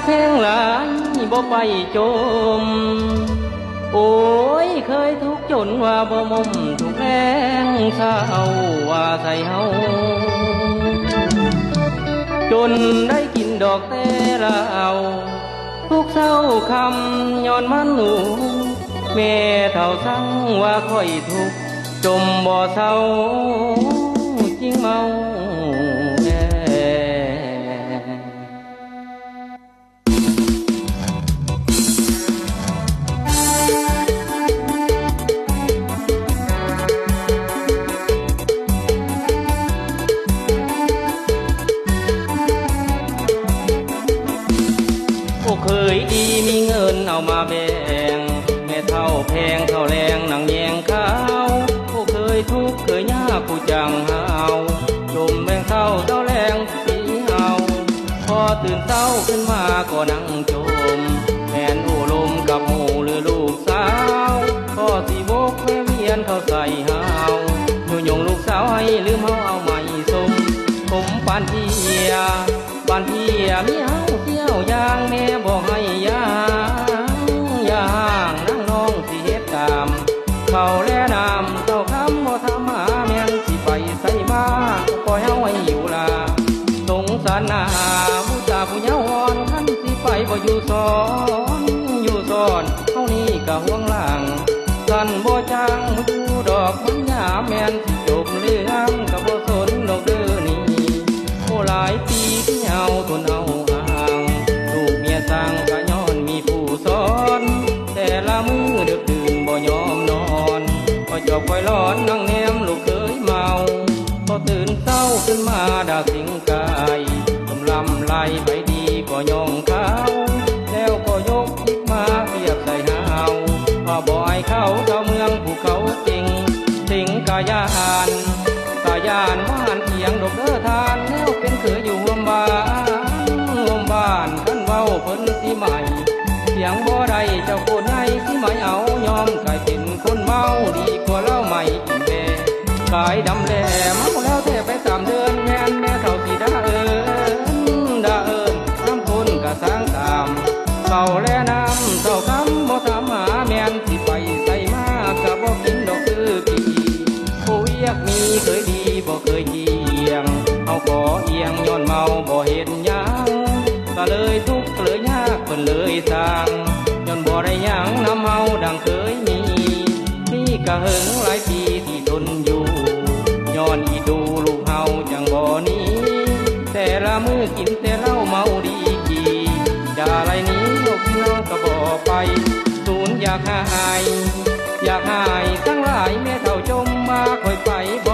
แห้งหลายบ่ไปจมโอ้ยเคยทุกข์จนว่าบ่มมทุกแรงเศร้าว่าใส่เฮาจนได้กินดอกแต่ละเอาทุกเศร้าคำย้อนมันหนูแม่เท่าสั่งว่าค่อยทุกข์จมบ่เศร้าจริงเมาแน่เคยดีมีเงินเอามาแบ่งแม่เท่าแพงเท่าแรงนั่งแยงข้าวผู้เคยทุกข์เคยยากผู้จังหาวจมแบ่งเท่าเท่าแรงสีเฮาพอตื่นเต้าขึ้นมาก็นั่งจมแฟนโอ้ลมกับหมู่หรือลูกสาวก็สิบกแม่เวียนเข้าใส่เฮาโยงลูกสาวให้ลืมเฮาเอาใหม่สมผมปานเทียบ้านพี่มีเฮาเที่ยวยางแม่บอกให้ย่างนั่งน้องสิเฮ็ดตามเขาแลน้ำเต้าคำบ่ทำหาแม่นสิไปใส่มาปล่อยเฮาให้อยู่ล่ะสงสารหน้าผู้จ่าผู้เยาว์อ่อนท่านสิไปบ่อยู่สอนเฮานี่ก็ห่วงหลังกันบ่จางอยู่ดอกมันยาแม่นสิจบเรื่องก็บ่สนดอกเด้อนี่โอ้หลายปีที่เฮาทนเอาห่างลูกเมียสั่งก็ย้อนมีผู้สอนแต่ละมือดึกดื่นบ่ยอมนอนก็จอบคอยร้อนนั่งแนมลูกเคยเมาพอตื่นเศร้าขึ้นมาด่าสิงกายลำไหลไปดีก็ยองเขาแล้วก็ยกทิกมาเทียบใส่หาวว่าบ่อยเขาเจ้าเมืองภูเขาจริงสิงกายานบ้านเพียงดอกเด้อทานแล้วเป็นเคยอยู่ร่วมบ้านท่านเว้าเพิ่นสิใหม่เสียงบ่ได้เจ้าคนให้สิไม่เอายอมกลายเป็นคนเมาดีกว่าเล่าใหม่กินแม่กายดำแหลมเมาแล้วแทบไป3 เดือนแม่เท่าสิด่าเอิญน้ำคนกะสร้างตามเขาแลน้ำเท่าคำบ่ทำหาแม่นสิไปใส่มากะบ่กินดอกคือกี่ผู้อยากมีเคยดีบ่เคยเที่ยงเอาขอเอียงย้อนเมาบ่เห็นยังก็เลยทุกข์เลยยากเพิ่นเลยสร้างย้อนบ่ได้ยังนำเมาดังเคยมีนี่ก็หึงหลายปีที่ทนอยู่ย้อนอีดูลูกเฮาจังบ่หนีแต่ละมื้อกินแต่เหล้าเมาดีกี่อย่าไรนี้นกเงาก็บ่ไปสูญอยากหายทั้งหลายแม่เท่าจมมาค่อยไปบ่